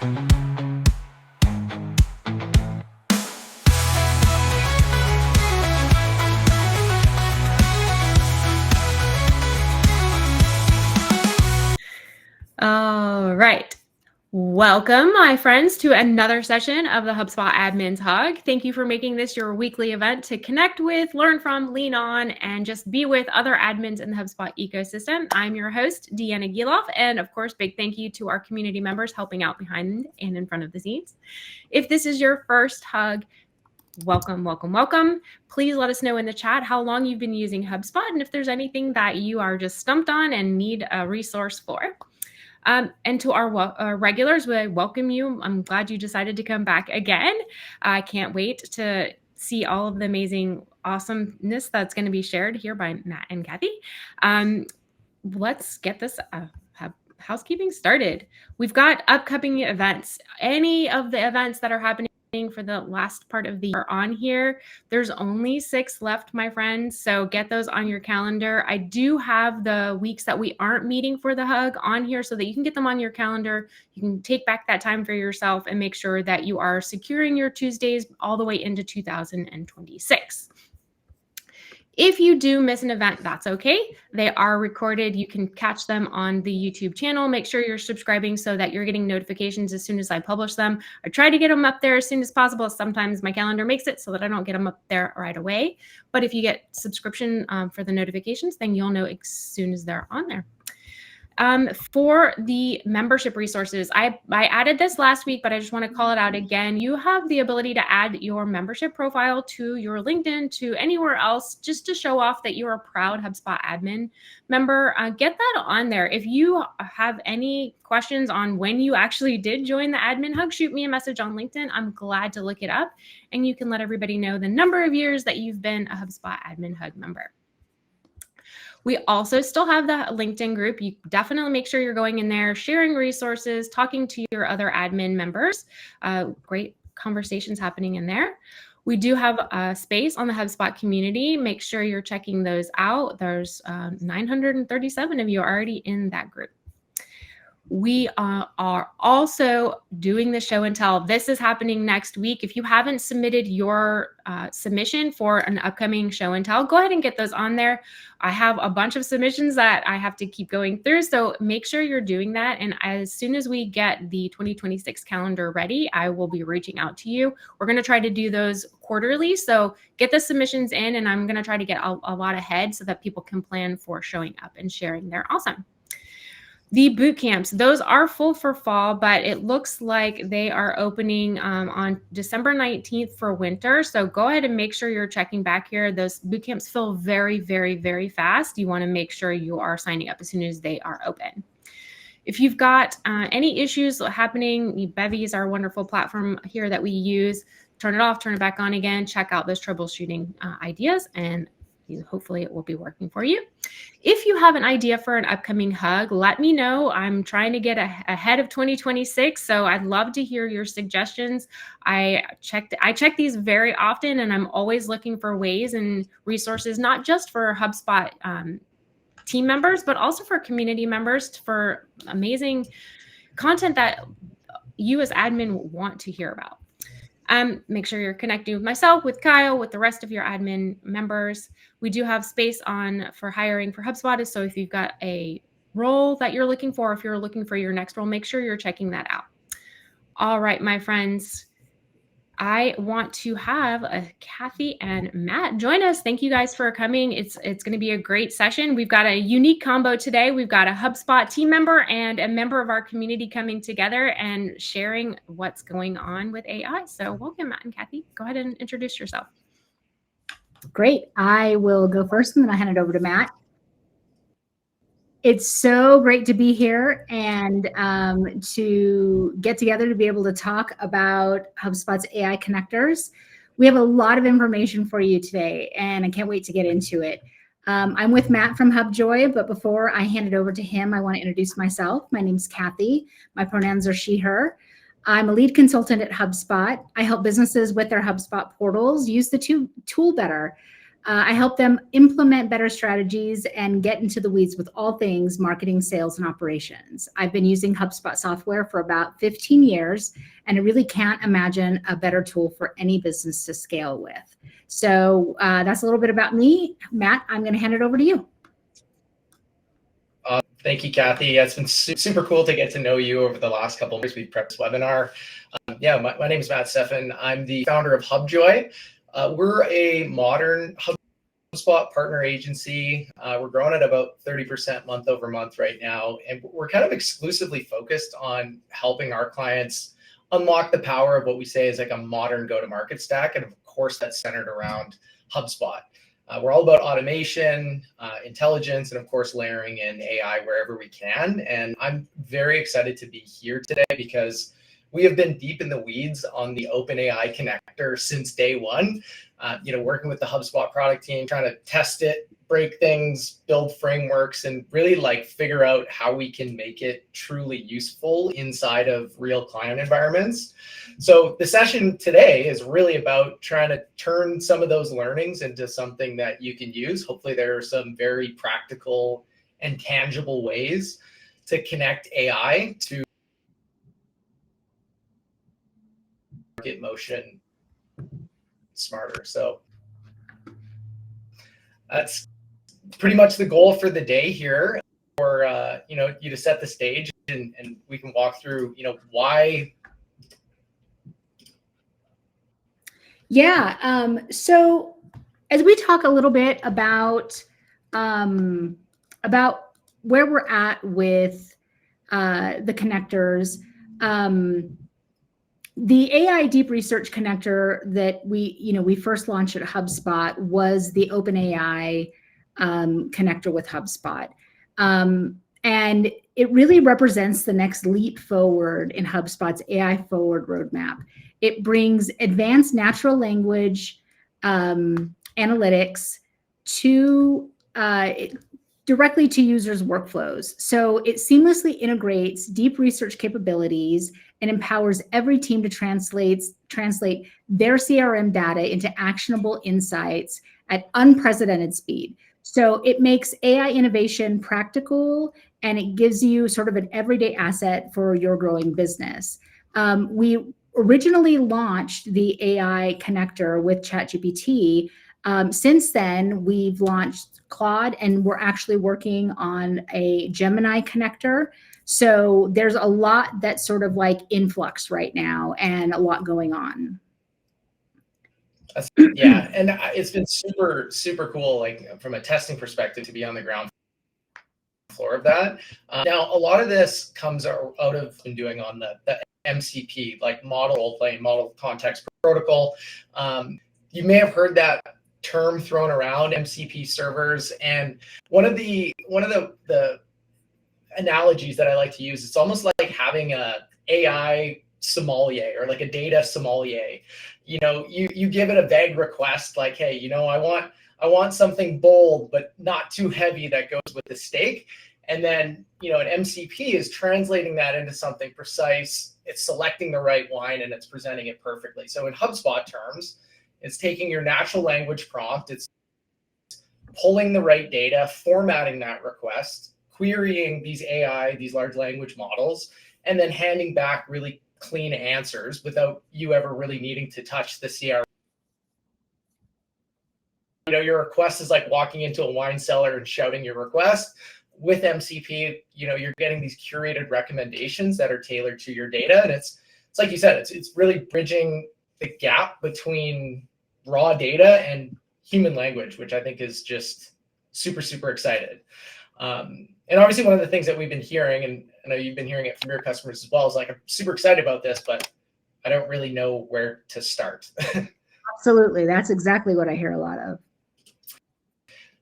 All right. Welcome, my friends, to another session of the HubSpot Admins HUG. Thank you for making this your weekly event to connect with, learn from, lean on, and just be with other admins in the HubSpot ecosystem. I'm your host, Deanna Giloff, and of course, big thank you to our community members helping out behind and in front of the scenes. If this is your first HUG, welcome, welcome, welcome. Please let us know in the chat how long you've been using HubSpot and if there's anything that you are just stumped on and need a resource for. And to our regulars, we welcome you. I'm glad you decided to come back again. I can't wait to see all of the amazing awesomeness that's going to be shared here by Matt and Cathy. Let's get this housekeeping started. We've got upcoming events. Any of the events that are happening for the last part of the year on here. There's only 6 left, my friends, so get those on your calendar. I do have the weeks that we aren't meeting for the HUG on here so that you can get them on your calendar. You can take back that time for yourself and make sure that you are securing your Tuesdays all the way into 2026. If you do miss an event, that's okay. They are recorded. You can catch them on the YouTube channel. Make sure you're subscribing so that you're getting notifications as soon as I publish them. I try to get them up there as soon as possible. Sometimes my calendar makes it so that I don't get them up there right away. But if you get subscription for the notifications, then you'll know as soon as they're on there. For the membership resources, I added this last week, but I just want to call it out again. You have the ability to add your membership profile to your LinkedIn, to anywhere else, just to show off that you're a proud HubSpot admin member. Get that on there. If you have any questions on when you actually did join the Admin Hug, shoot me a message on LinkedIn. I'm glad to look it up, and you can let everybody know the number of years that you've been a HubSpot Admin Hug member. We also still have the LinkedIn group. You definitely make sure you're going in there, sharing resources, talking to your other admin members. Great conversations happening in there. We do have a space on the HubSpot community. Make sure you're checking those out. There's 937 of you already in that group. We are also doing the show and tell. This is happening next week. If you haven't submitted your submission for an upcoming show and tell, go ahead and get those on there. I have a bunch of submissions that I have to keep going through, so make sure you're doing that. And as soon as we get the 2026 calendar ready, I will be reaching out to you. We're going to try to do those quarterly, so get the submissions in, and I'm going to try to get a lot ahead so that people can plan for showing up and sharing. They're awesome. The boot camps, those are full for fall, but it looks like they are opening on December 19th for winter. So go ahead and make sure you're checking back here. Those boot camps fill very, very, very fast. You want to make sure you are signing up as soon as they are open. If you've got any issues happening, Bevy is our wonderful platform here that we use. Turn it off, turn it back on again, check out those troubleshooting ideas, and hopefully it will be working for you. If you have an idea for an upcoming HUG, let me know. I'm trying to get ahead of 2026, so I'd love to hear your suggestions. I check these very often, and I'm always looking for ways and resources, not just for HubSpot team members, but also for community members, for amazing content that you as admin want to hear about. Make sure you're connecting with myself, with Kyle, with the rest of your admin members. We do have space on for hiring for HubSpot. So if you've got a role that you're looking for, if you're looking for your next role, make sure you're checking that out. All right, my friends, I want to have Cathy and Matt join us. Thank you guys for coming. It's going to be a great session. We've got a unique combo today. We've got a HubSpot team member and a member of our community coming together and sharing what's going on with AI. So welcome, Matt and Cathy. Go ahead and introduce yourself. Great. I will go first, and then I'll hand it over to Matt. It's so great to be here and to get together to be able to talk about HubSpot's AI connectors. We have a lot of information for you today, and I can't wait to get into it. I'm with Matt from Hubjoy, but before I hand it over to him, I want to introduce myself. My name's Cathy. My pronouns are she, her. I'm a lead consultant at HubSpot. I help businesses with their HubSpot portals use the tool better. I help them implement better strategies and get into the weeds with all things marketing, sales, and operations. I've been using HubSpot software for about 15 years, and I really can't imagine a better tool for any business to scale with. So that's a little bit about me. Matt, I'm going to hand it over to you. Thank you, Cathy. Yeah, it's been super cool to get to know you over the last couple of years. We've prepped this webinar. My name is Stefan. I'm the founder of Hubjoy. We're a modern HubSpot partner agency. We're growing at about 30% month over month right now. And we're kind of exclusively focused on helping our clients unlock the power of what we say is like a modern go-to-market stack. And of course, that's centered around HubSpot. We're all about automation, intelligence, and of course, layering in AI wherever we can. And I'm very excited to be here today because we have been deep in the weeds on the OpenAI Connector since day one. Working with the HubSpot product team, trying to test it, break things, build frameworks, and really like figure out how we can make it truly useful inside of real client environments. So the session today is really about trying to turn some of those learnings into something that you can use. Hopefully there are some very practical and tangible ways to connect AI to market motion smarter. So that's pretty much the goal for the day here, for you to set the stage, and we can walk through why. Yeah. So as we talk a little bit about where we're at with the connectors, the AI deep research connector that we first launched at HubSpot was the OpenAI connector with HubSpot. And it really represents the next leap forward in HubSpot's AI forward roadmap. It brings advanced natural language analytics directly to users' workflows. So it seamlessly integrates deep research capabilities and empowers every team to translate their CRM data into actionable insights at unprecedented speed. So it makes AI innovation practical, and it gives you sort of an everyday asset for your growing business. We originally launched the AI connector with ChatGPT. Since then, we've launched Claude, and we're actually working on a Gemini connector. So there's a lot that's sort of like in flux right now, and a lot going on. Yeah, and it's been super, super cool, like from a testing perspective, to be on the ground floor of that. Now, a lot of this comes out of doing on the MCP, like model role playing, model context protocol. You may have heard that term thrown around, MCP servers, and one of the analogies that I like to use, it's almost like having a AI sommelier or like a data sommelier. You give it a vague request like, hey, I want something bold but not too heavy that goes with the steak. And then, an MCP is translating that into something precise. It's selecting the right wine and it's presenting it perfectly. So in HubSpot terms, it's taking your natural language prompt, it's pulling the right data, formatting that request, querying these large language models, and then handing back really clean answers without you ever really needing to touch the CRM. Your request is like walking into a wine cellar and shouting your request. With MCP, you're getting these curated recommendations that are tailored to your data. And it's like you said, it's really bridging the gap between raw data and human language, which I think is just super, super excited. And obviously one of the things that we've been hearing, and I know you've been hearing it from your customers as well, is like, I'm super excited about this, but I don't really know where to start. Absolutely. That's exactly what I hear a lot of.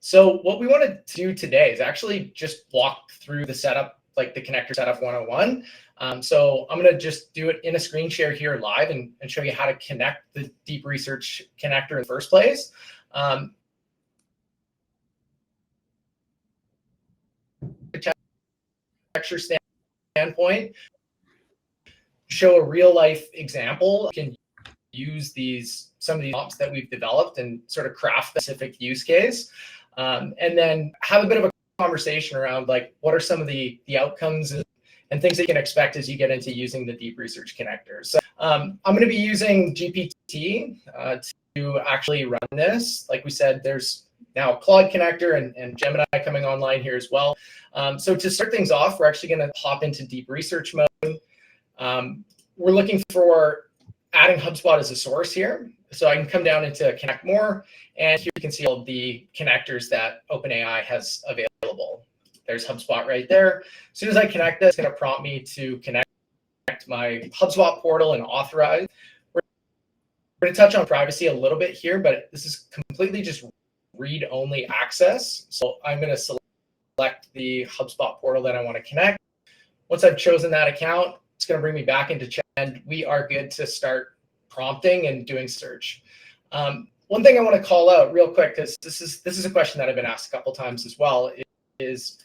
So what we want to do today is actually just walk through the setup, like the connector setup 101. So I'm going to just do it in a screen share here live and show you how to connect the deep research connector in the first place. Architecture standpoint, show a real life example you can use some of these prompts that we've developed and sort of craft the specific use case, and then have a bit of a conversation around like what are some of the outcomes and things that you can expect as you get into using the deep research connector. So I'm going to be using GPT to actually run this. Like we said, there's now Claude connector and Gemini coming online here as well. So to start things off, we're actually going to hop into deep research mode. We're looking for adding HubSpot as a source here. So I can come down into Connect More, and here you can see all the connectors that OpenAI has available. There's HubSpot right there. As soon as I connect this, it's going to prompt me to connect my HubSpot portal and authorize. We're going to touch on privacy a little bit here, but this is completely just read-only access. So I'm going to select the HubSpot portal that I want to connect. Once I've chosen that account, it's going to bring me back into chat, and we are good to start prompting and doing search. One thing I want to call out real quick, because this is a question that I've been asked a couple times as well, is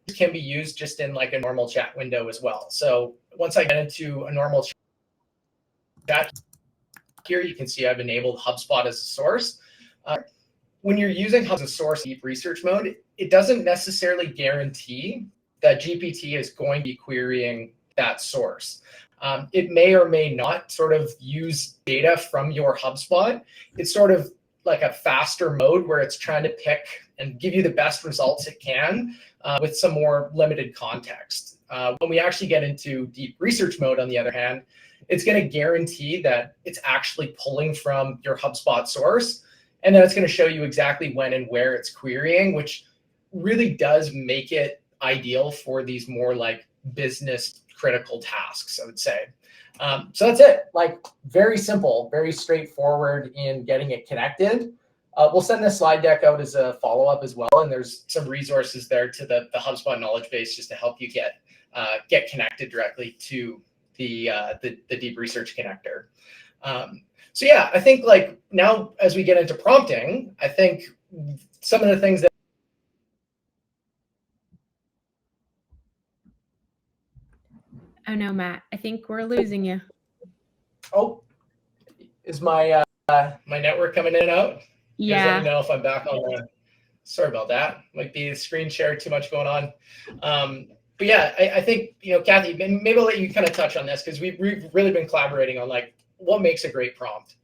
this can be used just in like a normal chat window as well. So once I get into a normal chat here, you can see I've enabled HubSpot as a source. When you're using HubSpot as a source deep research mode, it doesn't necessarily guarantee that GPT is going to be querying that source. It may or may not sort of use data from your HubSpot. It's sort of like a faster mode where it's trying to pick and give you the best results it can with some more limited context. When we actually get into deep research mode, on the other hand, it's going to guarantee that it's actually pulling from your HubSpot source. And then it's going to show you exactly when and where it's querying, which really does make it ideal for these more like business critical tasks, I would say. So that's it. Like very simple, very straightforward in getting it connected. We'll send this slide deck out as a follow-up as well, and there's some resources there to the HubSpot knowledge base just to help you get connected directly to the deep research connector. So yeah, I think like now as we get into prompting, I think some of the things that Oh no, Matt, I think we're losing you. Oh, is my my network coming in and out? Yeah. Let me know if I'm back on. Sorry about that. Might be the screen share, too much going on. But yeah, I think, Cathy, maybe I'll let you kind of touch on this because we've really been collaborating on like what makes a great prompt.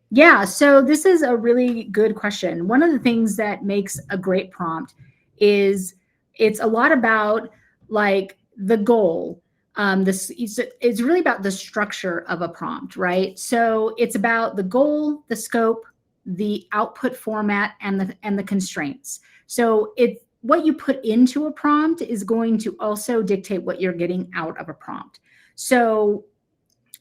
Yeah, so this is a really good question. One of the things that makes a great prompt is it's a lot about like the goal. It's really about the structure of a prompt, right? So it's about the goal, the scope, the output format, and the constraints. So what you put into a prompt is going to also dictate what you're getting out of a prompt. So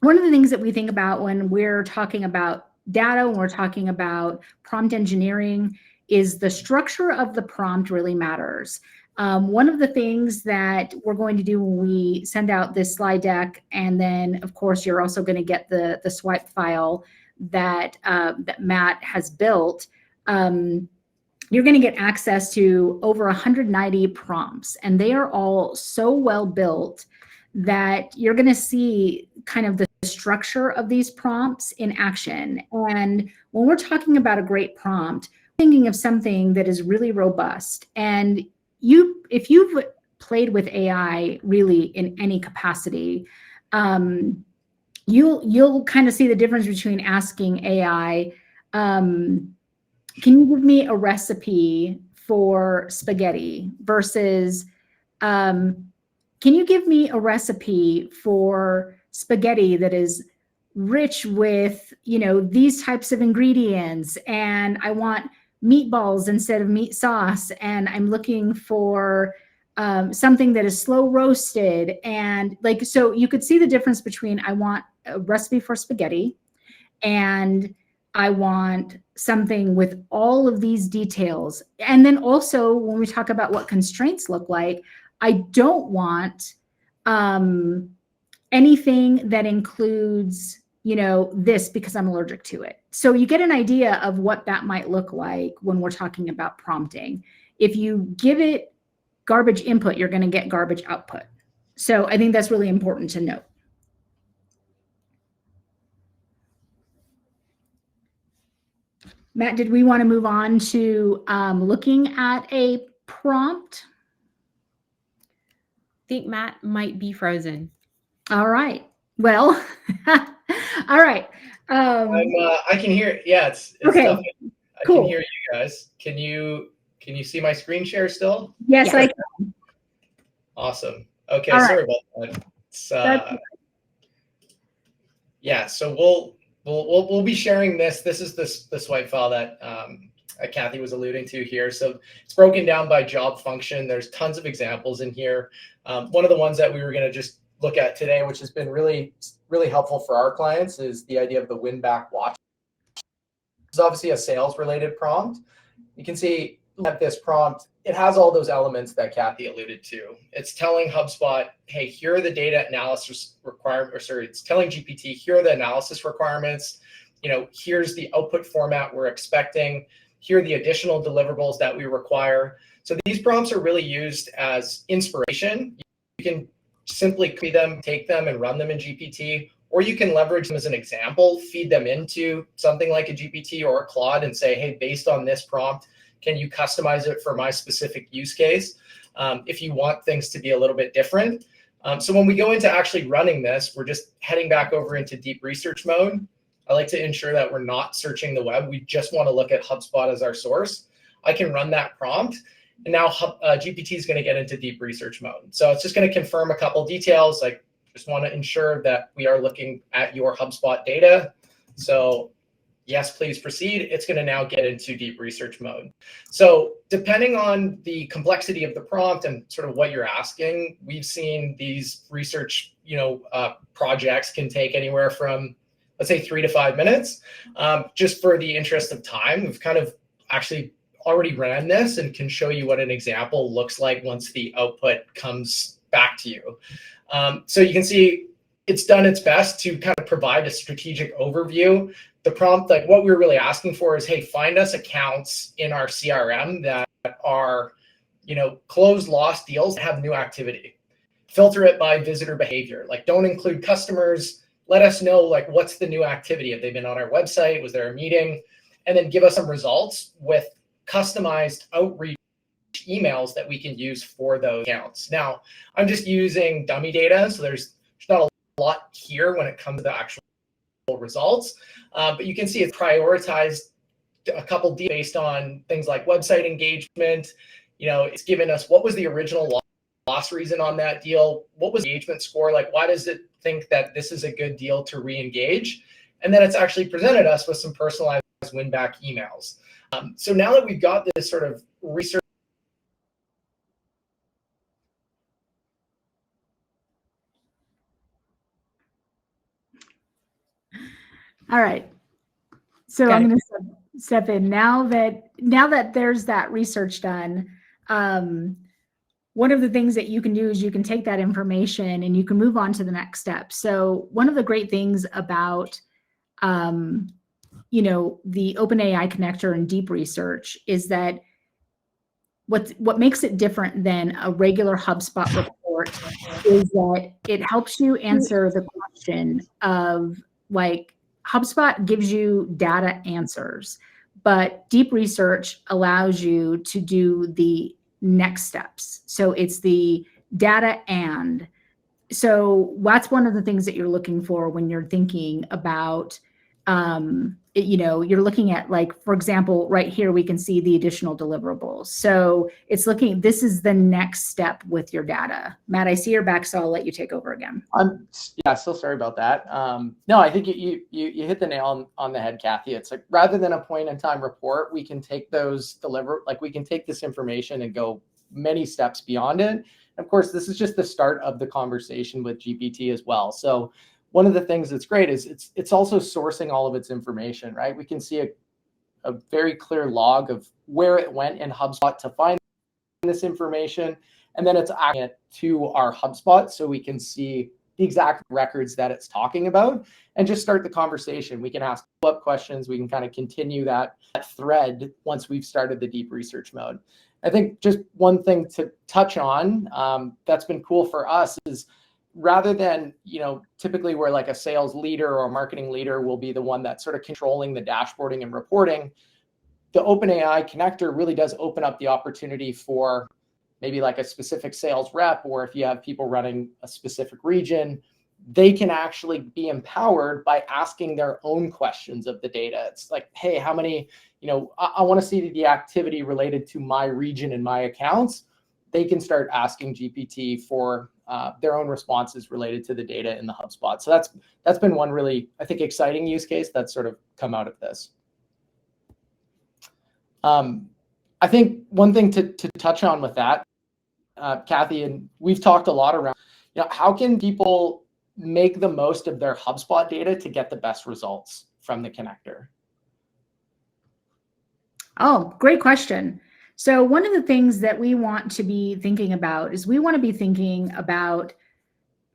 one of the things that we think about when we're talking about data, when we're talking about prompt engineering, is the structure of the prompt really matters. One of the things that we're going to do when we send out this slide deck, and then of course you're also going to get the swipe file that Matt has built. You're going to get access to over 190 prompts, and they are all so well built that you're going to see kind of the structure of these prompts in action. And when we're talking about a great prompt, thinking of something that is really robust. And if you've played with AI really in any capacity, you'll kind of see the difference between asking AI, can you give me a recipe for spaghetti versus, can you give me a recipe for spaghetti that is rich with, these types of ingredients, and I want meatballs instead of meat sauce, and I'm looking for something that is slow roasted, and like, so you could see the difference between I want a recipe for spaghetti and I want something with all of these details. And then also when we talk about what constraints look like, I don't want anything that includes, this because I'm allergic to it. So you get an idea of what that might look like when we're talking about prompting. If you give it garbage input, you're going to get garbage output. So I think that's really important to note. Matt, did we want to move on to looking at a prompt? I think Matt might be frozen. All right. Well, all right. I can hear. Yeah, it's okay. tough. I Cool. can hear you guys. Can you see my screen share still? Yes, I can. Awesome. Okay, all sorry right. about that. Yeah, so we'll be sharing this. This is the swipe file that Cathy was alluding to here. So it's broken down by job function. There's tons of examples in here. One of the ones that we were going to just look at today, which has been really helpful for our clients, is the idea of the win-back watch. It's obviously a sales-related prompt. You can see at this prompt, it has all those elements that Cathy alluded to. It's telling HubSpot, hey, here are the data analysis requirements, or it's telling GPT, here are the analysis requirements. Here's the output format we're expecting. Here are the additional deliverables that we require. So these prompts are really used as inspiration. You can simply copy them, take them, and run them in GPT, or you can leverage them as an example, feed them into something like a GPT or a Claude and say, hey, based on this prompt, can you customize it for my specific use case if you want things to be a little bit different? So when we go into actually running this, we're just heading back over into deep research mode. I like to ensure that we're not searching the web. We just want to look at HubSpot as our source. I can run that prompt, and now GPT is going to get into deep research mode. So it's just going to confirm a couple details. Like, just want to ensure that we are looking at your HubSpot data. So yes, please proceed. It's going to now get into deep research mode. So depending on the complexity of the prompt and sort of what you're asking, we've seen these research, projects can take anywhere from, let's say, 3 to 5 minutes. Just for the interest of time, we've kind of actually already ran this and can show you what an example looks like once the output comes back to you. So you can see it's done its best to kind of provide a strategic overview. The prompt, like what we're really asking for is, hey, find us accounts in our CRM that are, closed, lost deals that have new activity. Filter it by visitor behavior. Like, don't include customers. Let us know, like, what's the new activity? Have they been on our website? Was there a meeting? And then give us some results with customized outreach emails that we can use for those accounts. Now, I'm just using dummy data, so there's not a lot here when it comes to the actual results, but you can see it's prioritized a couple based on things like website engagement. It's given us what was the original loss reason on that deal, what was the engagement score, like why does it think that this is a good deal to re-engage, and then it's actually presented us with some personalized win-back emails. So now that we've got this sort of research. All right. So I'm going to step in now that there's that research done. One of the things that you can do is you can take that information and you can move on to the next step. So one of the great things about, the OpenAI Connector and deep research is that what makes it different than a regular HubSpot report is that it helps you answer the question of, like, HubSpot gives you data answers, but deep research allows you to do the next steps. So it's the data and. So that's one of the things that you're looking for when you're thinking about, you're looking at, like, for example, right here, we can see the additional deliverables. So it's looking, this is the next step with your data. Matt, I see your back, so I'll let you take over again. Yeah, so sorry about that. No, I think you hit the nail on the head, Cathy. It's like, rather than a point in time report, we can take we can take this information and go many steps beyond it. Of course, this is just the start of the conversation with GPT as well. So one of the things that's great is it's also sourcing all of its information, right? We can see a very clear log of where it went in HubSpot to find this information, and then it's adding it to our HubSpot so we can see the exact records that it's talking about and just start the conversation. We can ask follow-up questions. We can kind of continue that thread once we've started the deep research mode. I think just one thing to touch on that's been cool for us is, rather than, typically where like a sales leader or a marketing leader will be the one that's sort of controlling the dashboarding and reporting, the OpenAI connector really does open up the opportunity for maybe like a specific sales rep, or if you have people running a specific region, they can actually be empowered by asking their own questions of the data. It's like, hey, how many, I want to see the activity related to my region and my accounts. They can start asking GPT for their own responses related to the data in the HubSpot. So that's been one really, I think, exciting use case that's sort of come out of this. I think one thing to touch on with that, Cathy, and we've talked a lot around, how can people make the most of their HubSpot data to get the best results from the connector? Oh, great question. So one of the things that we want to be thinking about is we want to be thinking about,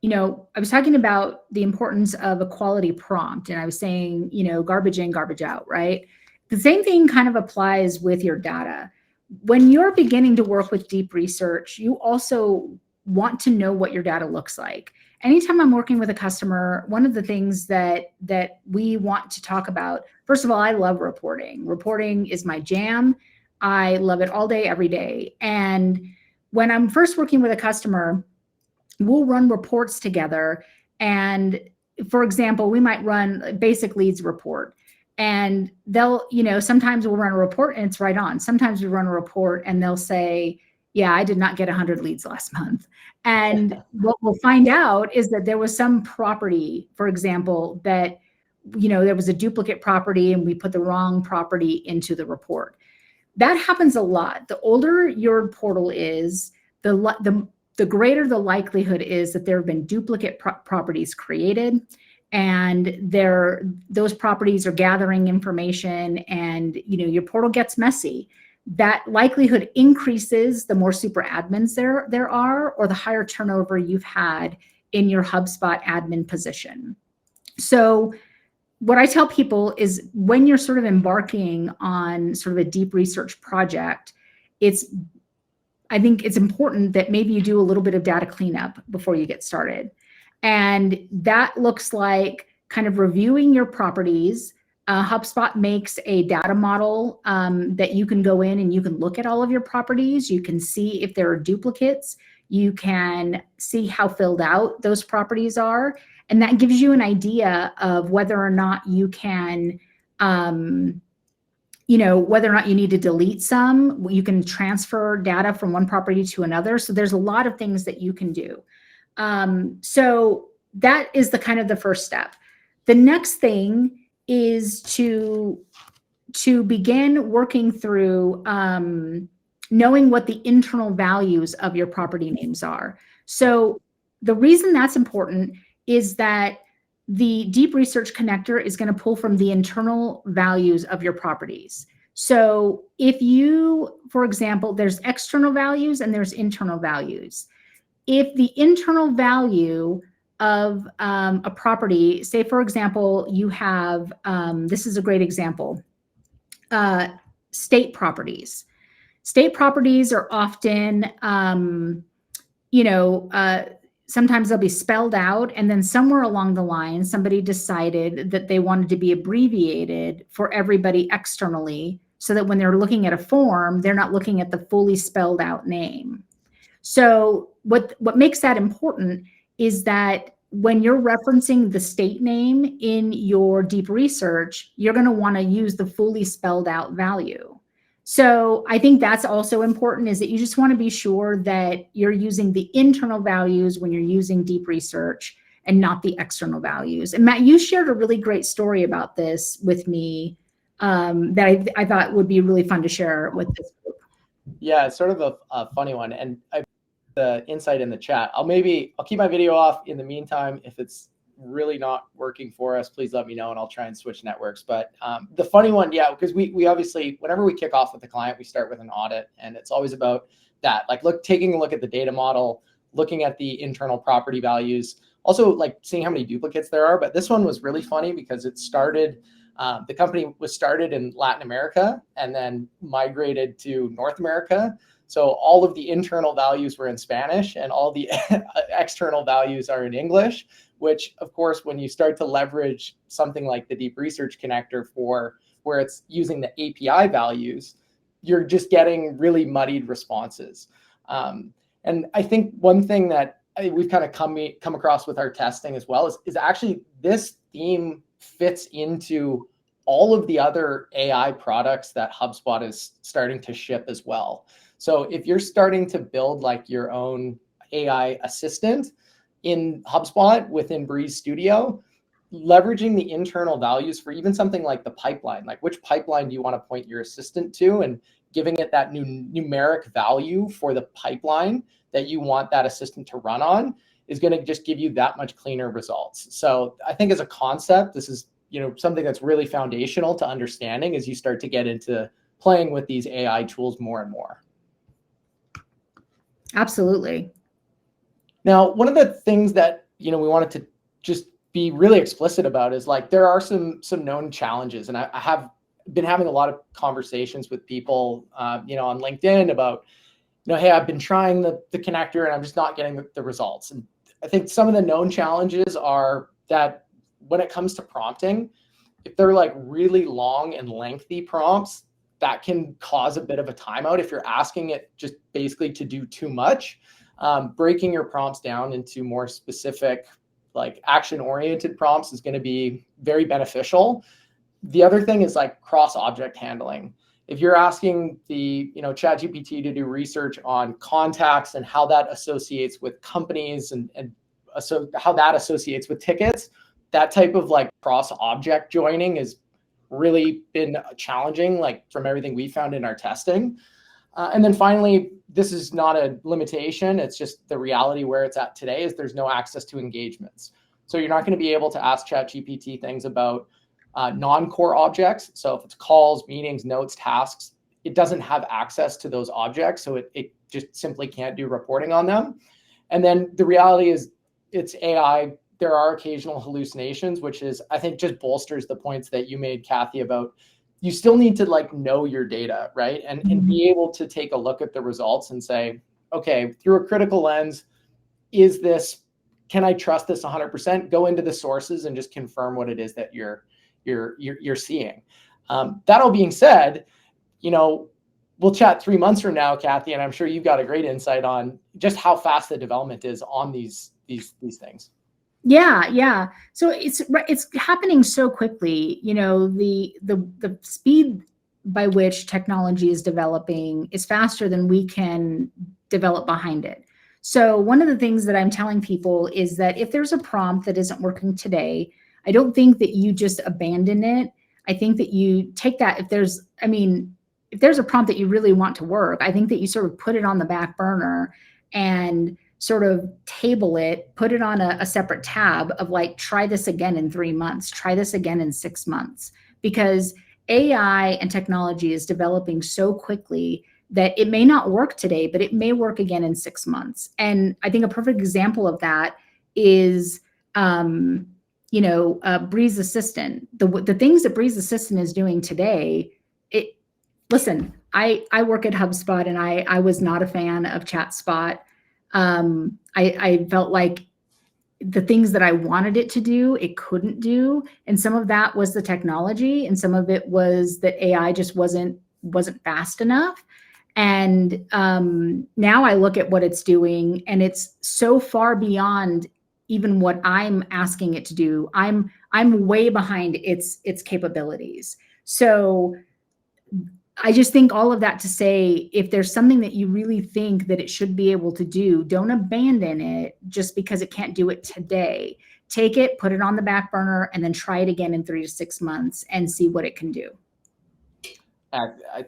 I was talking about the importance of a quality prompt, and I was saying, garbage in, garbage out, right? The same thing kind of applies with your data. When you're beginning to work with deep research, you also want to know what your data looks like. Anytime I'm working with a customer, one of the things that we want to talk about, first of all, I love reporting. Reporting is my jam. I love it all day, every day. And when I'm first working with a customer, we'll run reports together. And for example, we might run a basic leads report. And they'll, sometimes we'll run a report and it's right on. Sometimes we run a report and they'll say, yeah, I did not get 100 leads last month. And what we'll find out is that there was some property, for example, that, there was a duplicate property and we put the wrong property into the report. That happens a lot. The older your portal is, the greater the likelihood is that there have been duplicate properties created, and those properties are gathering information, and your portal gets messy. That likelihood increases the more super admins there are, or the higher turnover you've had in your HubSpot admin position. So what I tell people is when you're sort of embarking on sort of a deep research project, I think it's important that maybe you do a little bit of data cleanup before you get started. And that looks like kind of reviewing your properties. HubSpot makes a data model that you can go in and you can look at all of your properties. You can see if there are duplicates. You can see how filled out those properties are. And that gives you an idea of whether or not you can, whether or not you need to delete some. You can transfer data from one property to another. So there's a lot of things that you can do. So that is the first step. The next thing is to begin working through knowing what the internal values of your property names are. So the reason that's important is that the deep research connector is going to pull from the internal values of your properties. So if you, for example, there's external values and there's internal values. If the internal value of a property, say, for example, you have, this is a great example, state properties. State properties are often, sometimes they'll be spelled out, and then somewhere along the line, somebody decided that they wanted to be abbreviated for everybody externally, so that when they're looking at a form, they're not looking at the fully spelled out name. So what makes that important is that when you're referencing the state name in your deep research, you're going to want to use the fully spelled out value. So I think that's also important, is that you just want to be sure that you're using the internal values when you're using deep research and not the external values. And Matt, you shared a really great story about this with me that I thought would be really fun to share with this group. Yeah, it's sort of a funny one. And the insight in the chat. I'll keep my video off in the meantime. If it's really not working for us, please let me know and I'll try and switch networks. But the funny one, yeah, because we obviously, whenever we kick off with the client, we start with an audit, and it's always about that, like taking a look at the data model, looking at the internal property values, also like seeing how many duplicates there are. But this one was really funny because it started, the company was started in Latin America and then migrated to North America. So all of the internal values were in Spanish and all the external values are in English, which of course, when you start to leverage something like the deep research connector for where it's using the API values, you're just getting really muddied responses. And I think one thing that we've kind of come across with our testing as well is actually this theme fits into all of the other AI products that HubSpot is starting to ship as well. So if you're starting to build like your own AI assistant in HubSpot within Breeze Studio, leveraging the internal values for even something like the pipeline, like which pipeline do you want to point your assistant to, and giving it that numeric value for the pipeline that you want that assistant to run on is going to just give you that much cleaner results. So I think as a concept, this is something that's really foundational to understanding as you start to get into playing with these AI tools more and more. Absolutely. Now, one of the things that we wanted to just be really explicit about is like there are some known challenges, and I have been having a lot of conversations with people, on LinkedIn about, hey, I've been trying the connector and I'm just not getting the results. And I think some of the known challenges are that when it comes to prompting, if they're like really long and lengthy prompts, that can cause a bit of a timeout if you're asking it just basically to do too much. Breaking your prompts down into more specific, like action-oriented prompts is going to be very beneficial. The other thing is like cross-object handling. If you're asking the ChatGPT to do research on contacts and how that associates with companies and so how that associates with tickets, that type of like cross-object joining has really been challenging, like from everything we found in our testing. And then finally, this is not a limitation. It's just the reality where it's at today is there's no access to engagements. So you're not going to be able to ask ChatGPT things about non-core objects. So if it's calls, meetings, notes, tasks, it doesn't have access to those objects. So it just simply can't do reporting on them. And then the reality is it's AI. There are occasional hallucinations, which is, I think, just bolsters the points that you made, Cathy, about you still need to like know your data, right? And be able to take a look at the results and say, okay, through a critical lens, can I trust this 100%? Go into the sources and just confirm what it is that you're seeing. That all being said, we'll chat 3 months from now, Cathy, and I'm sure you've got a great insight on just how fast the development is on these things. Yeah. So it's happening so quickly. The speed by which technology is developing is faster than we can develop behind it. So one of the things that I'm telling people is that if there's a prompt that isn't working today, I don't think that you just abandon it. I think that you take that if there's a prompt that you really want to work, I think that you sort of put it on the back burner and sort of table it, put it on a separate tab of like, try this again in 3 months, try this again in 6 months, because AI and technology is developing so quickly that it may not work today, but it may work again in 6 months. And I think a perfect example of that is, Breeze Assistant. The things that Breeze Assistant is doing today, listen, I work at HubSpot and I was not a fan of ChatSpot. I felt like the things that I wanted it to do, it couldn't do. And some of that was the technology, and some of it was that AI just wasn't fast enough. And now I look at what it's doing, and it's so far beyond even what I'm asking it to do. I'm way behind its capabilities. So I just think all of that to say, if there's something that you really think that it should be able to do, don't abandon it just because it can't do it today. Take it, put it on the back burner, and then try it again in 3 to 6 months and see what it can do. I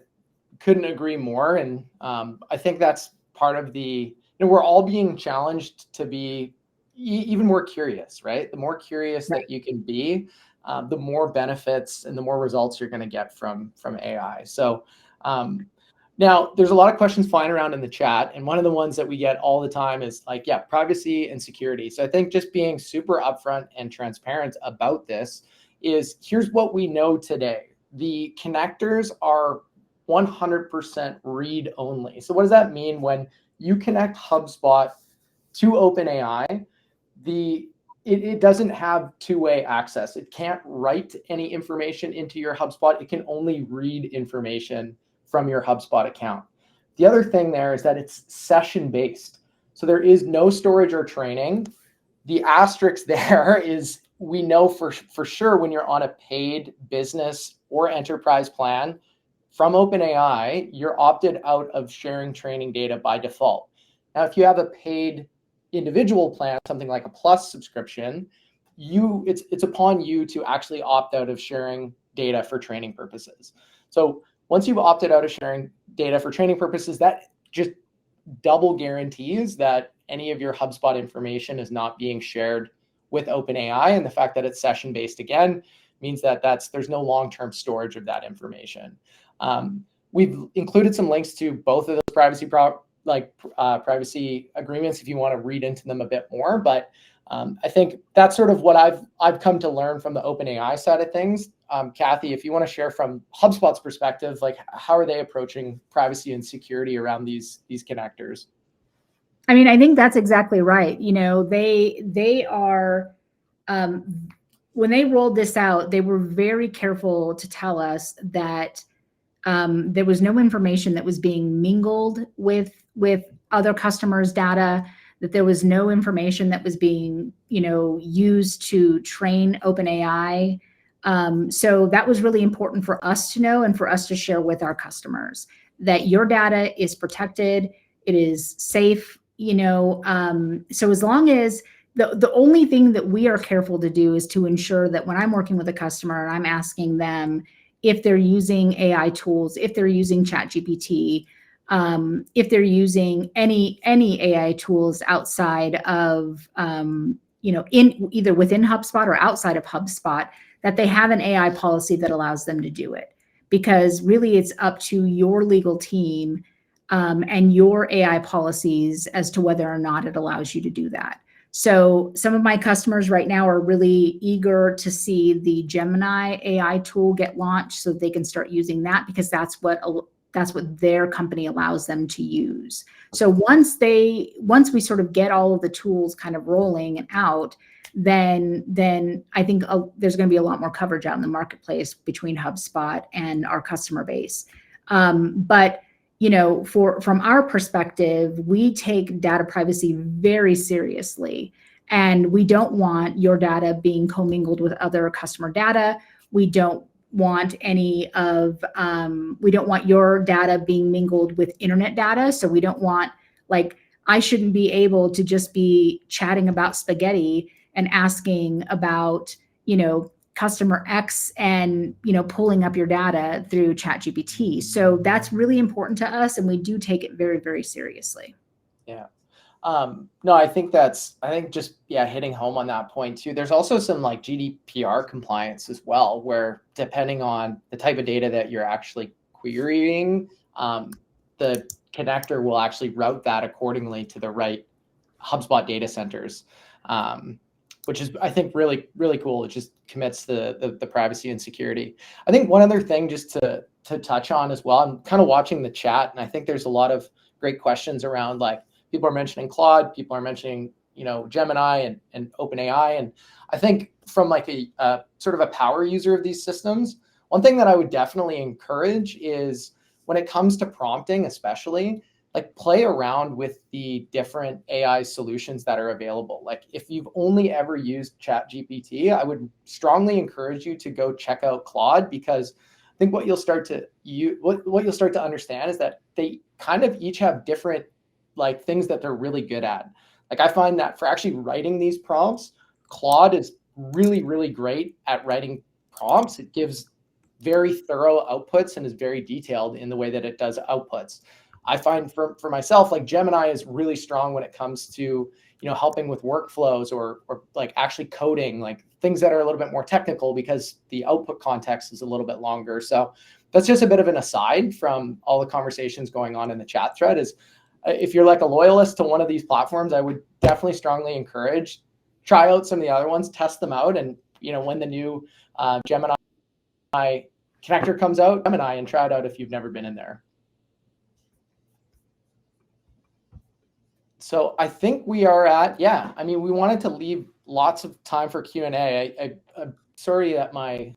couldn't agree more. And I think that's part of we're all being challenged to be even more curious, right? The more curious that you can be, the more benefits and the more results you're going to get from AI. So now there's a lot of questions flying around in the chat. And one of the ones that we get all the time is like, privacy and security. So I think just being super upfront and transparent about this is, here's what we know today. The connectors are 100% read only. So what does that mean? When you connect HubSpot to OpenAI, the it doesn't have two-way access. It can't write any information into your HubSpot. It can only read information from your HubSpot account. The other thing there is that it's session-based. So there is no storage or training. The asterisk there is we know for sure when you're on a paid business or enterprise plan from OpenAI, you're opted out of sharing training data by default. Now, if you have a paid individual plan, something like a Plus subscription, it's upon you to actually opt out of sharing data for training purposes. So once you've opted out of sharing data for training purposes, that just double guarantees that any of your HubSpot information is not being shared with OpenAI. And the fact that it's session-based again means that there's no long-term storage of that information. We've included some links to both of those privacy agreements if you want to read into them a bit more. But I think that's sort of what I've come to learn from the OpenAI side of things. Cathy, if you want to share from HubSpot's perspective, like how are they approaching privacy and security around these connectors? I mean, I think that's exactly right. You know, they are, when they rolled this out, they were very careful to tell us that there was no information that was being mingled with other customers' data, that there was no information that was being, used to train OpenAI. So that was really important for us to know and for us to share with our customers, that your data is protected, it is safe, so as long as the only thing that we are careful to do is to ensure that when I'm working with a customer and I'm asking them if they're using AI tools, if they're using ChatGPT, if they're using any AI tools outside of, in either within HubSpot or outside of HubSpot, that they have an AI policy that allows them to do it. Because really it's up to your legal team and your AI policies as to whether or not it allows you to do that. So some of my customers right now are really eager to see the Gemini AI tool get launched so that they can start using that, because that's what their company allows them to use. So once we sort of get all of the tools kind of rolling and out, then I think there's going to be a lot more coverage out in the marketplace between HubSpot and our customer base. But from our perspective, we take data privacy very seriously, and we don't want your data being commingled with other customer data. We don't want we don't want your data being mingled with internet data. So we don't want, I shouldn't be able to just be chatting about spaghetti and asking about, customer X and, pulling up your data through ChatGPT. So that's really important to us, and we do take it very, very seriously. Yeah. No, I think just hitting home on that point too. There's also some GDPR compliance as well, where depending on the type of data that you're actually querying, the connector will actually route that accordingly to the right HubSpot data centers. Which is, I think, really, really cool. It just commits the privacy and security. I think one other thing just to touch on as well, I'm kind of watching the chat, and I think there's a lot of great questions around, people are mentioning Claude, people are mentioning, Gemini and OpenAI. And I think from a sort of a power user of these systems, one thing that I would definitely encourage is when it comes to prompting, especially, play around with the different AI solutions that are available. If you've only ever used ChatGPT, I would strongly encourage you to go check out Claude, because I think what you'll start to understand is that they kind of each have different things that they're really good at. I find that for actually writing these prompts, Claude is really, really great at writing prompts. It gives very thorough outputs and is very detailed in the way that it does outputs. I find for myself, Gemini is really strong when it comes to, helping with workflows or actually coding, things that are a little bit more technical, because the output context is a little bit longer. So that's just a bit of an aside from all the conversations going on in the chat thread. Is if you're a loyalist to one of these platforms, I would definitely strongly encourage, try out some of the other ones, test them out. And, when the new Gemini connector comes out, Gemini, and try it out if you've never been in there. So I think we are at, we wanted to leave lots of time for Q&A. I'm sorry that my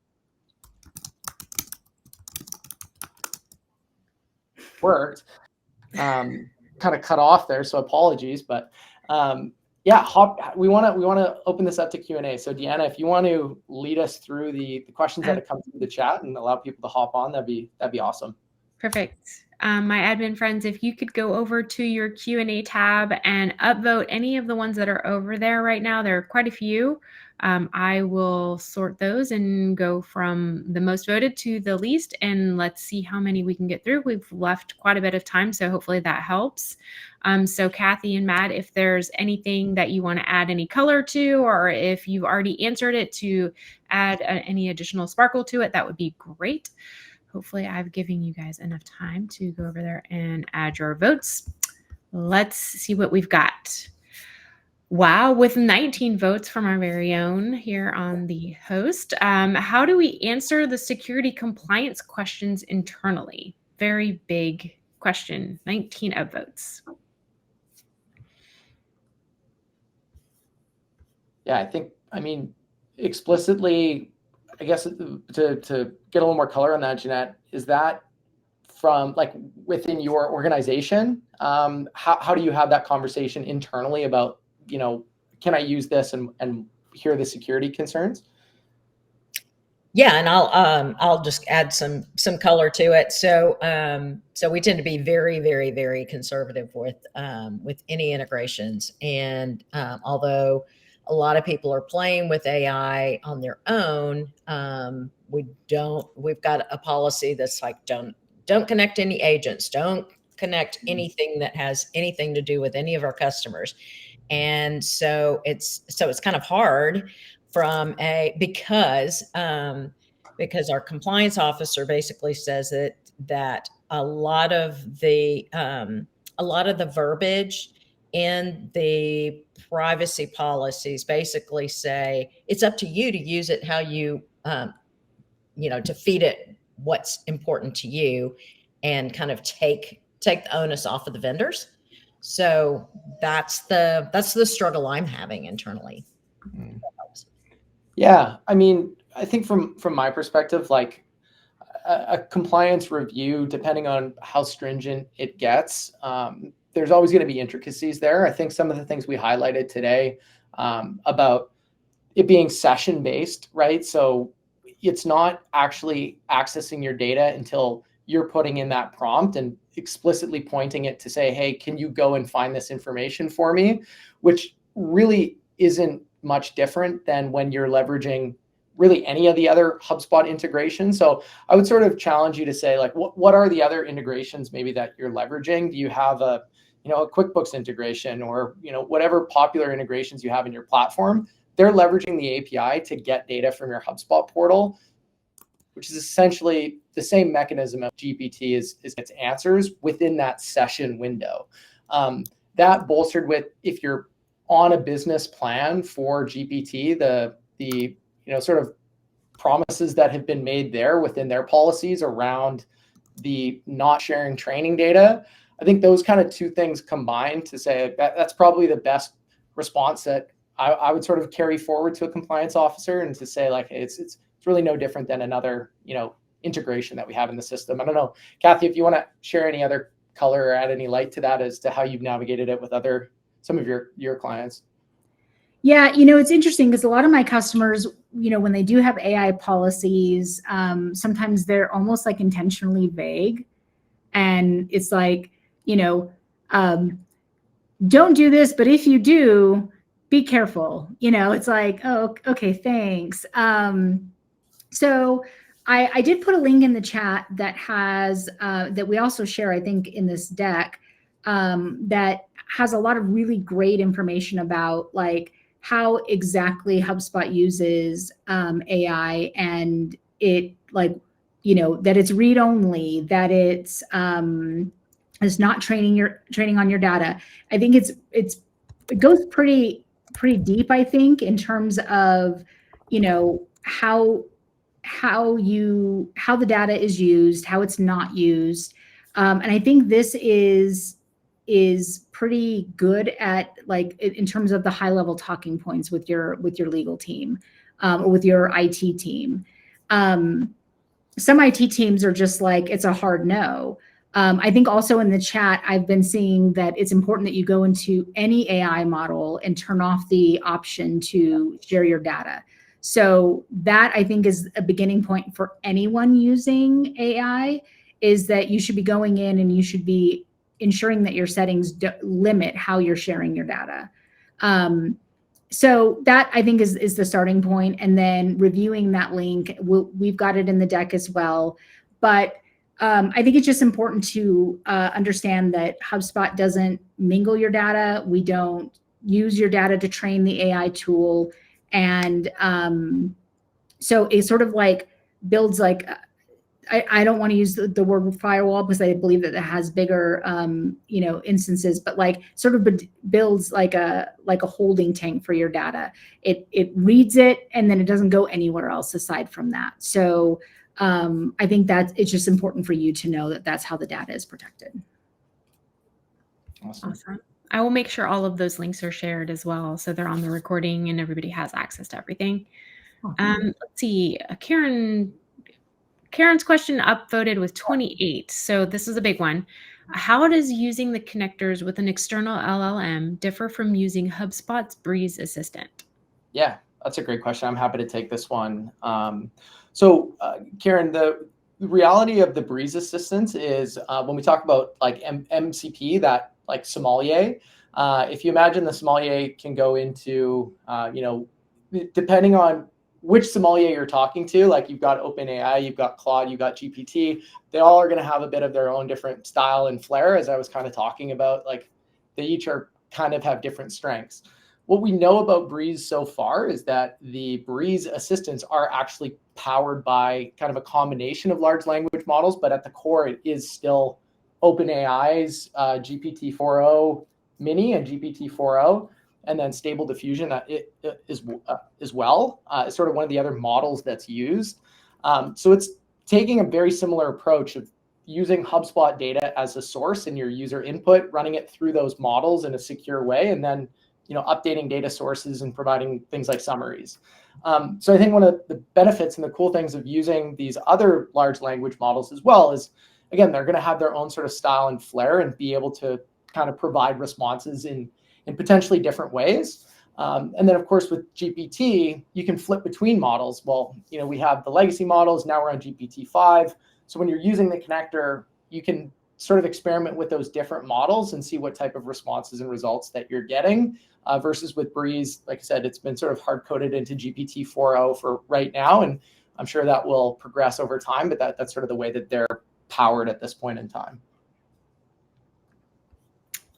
worked kind of cut off there, so apologies. But yeah, we want to open this up to Q&A. So Deanna, if you want to lead us through the questions that have come through the chat and allow people to hop on, that'd be awesome. Perfect. My admin friends, if you could go over to your Q&A tab and upvote any of the ones that are over there right now, there are quite a few. I will sort those and go from the most voted to the least, and let's see how many we can get through. We've left quite a bit of time, so hopefully that helps. So Cathy and Matt, if there's anything that you want to add any color to, or if you've already answered it to add any additional sparkle to it, that would be great. Hopefully I've given you guys enough time to go over there and add your votes. Let's see what we've got. Wow, with 19 votes from our very own here on the host. How do we answer the security compliance questions internally? Very big question, 19 upvotes. Yeah, I mean, explicitly, I guess to get a little more color on that, Jeanette, is that from like within your organization? How do you have that conversation internally about, can I use this and hear the security concerns? Yeah, and I'll just add some color to it. So we tend to be very, very, very conservative with any integrations, and although a lot of people are playing with AI on their own, we've got a policy that's like, don't connect any agents, don't connect anything that has anything to do with any of our customers. And so it's kind of hard because our compliance officer basically says that a lot of the verbiage in the privacy policies basically say it's up to you to use it how you to feed it what's important to you, and kind of take the onus off of the vendors. So that's the struggle I'm having internally. Yeah, I mean, I think from my perspective, like a compliance review, depending on how stringent it gets, there's always going to be intricacies there. I think some of the things we highlighted today about it being session based, right? So it's not actually accessing your data until you're putting in that prompt and explicitly pointing it to say, hey, can you go and find this information for me? Which really isn't much different than when you're leveraging really any of the other HubSpot integrations. So I would sort of challenge you to say, like, what are the other integrations maybe that you're leveraging? Do you have a QuickBooks integration, or whatever popular integrations you have in your platform? They're leveraging the API to get data from your HubSpot portal, which is essentially the same mechanism of GPT is its answers within that session window. That bolstered with, if you're on a business plan for GPT, the sort of promises that have been made there within their policies around the not sharing training data. I think those kind of two things combined to say that's probably the best response that I would sort of carry forward to a compliance officer, and to say, like, hey, it's really no different than another integration that we have in the system. I don't know, Cathy, if you want to share any other color or add any light to that as to how you've navigated it with some of your clients. Yeah, it's interesting because a lot of my customers, when they do have AI policies, sometimes they're almost like intentionally vague. And it's like, don't do this, but if you do, be careful. It's like, oh, okay, thanks. So I did put a link in the chat that has, that we also share, I think, in this deck, that has a lot of really great information about like how exactly HubSpot uses AI, and it that it's read only, that it's not training on your data. I think it goes pretty deep, I think, in terms of how the data is used, how it's not used. And I think this is is pretty good at, like, in terms of the high level talking points with your legal team, or with your IT team. Some IT teams are just like, it's a hard no. I think also in the chat, I've been seeing that it's important that you go into any AI model and turn off the option to share your data. So that, I think, is a beginning point for anyone using AI, is that you should be going in and you should be ensuring that your settings limit how you're sharing your data. So that, I think, is the starting point. And then reviewing that link, we've got it in the deck as well. But I think it's just important to understand that HubSpot doesn't mingle your data. We don't use your data to train the AI tool. And so it sort of like builds like, I don't want to use the word firewall because I believe that it has bigger, instances, but like sort of builds like a holding tank for your data. It reads it and then it doesn't go anywhere else aside from that. So I think that it's just important for you to know that that's how the data is protected. Awesome. I will make sure all of those links are shared as well, so they're on the recording and everybody has access to everything. Let's see, Karen's question upvoted with 28. So this is a big one. How does using the connectors with an external LLM differ from using HubSpot's Breeze Assistant? Yeah, that's a great question. I'm happy to take this one. Karen, the reality of the Breeze Assistant is when we talk about like MCP, that like sommelier, if you imagine the sommelier can go into, depending on which sommelier you're talking to, like you've got OpenAI, you've got Claude, you've got GPT, they all are going to have a bit of their own different style and flair, as I was kind of talking about, like they each are kind of have different strengths. What we know about Breeze so far is that the Breeze assistants are actually powered by kind of a combination of large language models, but at the core, it is still OpenAI's GPT-4o mini and GPT-4o. And then Stable Diffusion as well is sort of one of the other models that's used. So it's taking a very similar approach of using HubSpot data as a source in your user input, running it through those models in a secure way, and then updating data sources and providing things like summaries. So I think one of the benefits and the cool things of using these other large language models as well is, again, they're going to have their own sort of style and flair and be able to kind of provide responses in potentially different ways. And then, of course, with GPT, you can flip between models. Well, we have the legacy models. Now we're on GPT-5. So when you're using the connector, you can sort of experiment with those different models and see what type of responses and results that you're getting. Versus with Breeze, like I said, it's been sort of hard-coded into GPT-4o for right now. And I'm sure that will progress over time, but that's sort of the way that they're powered at this point in time.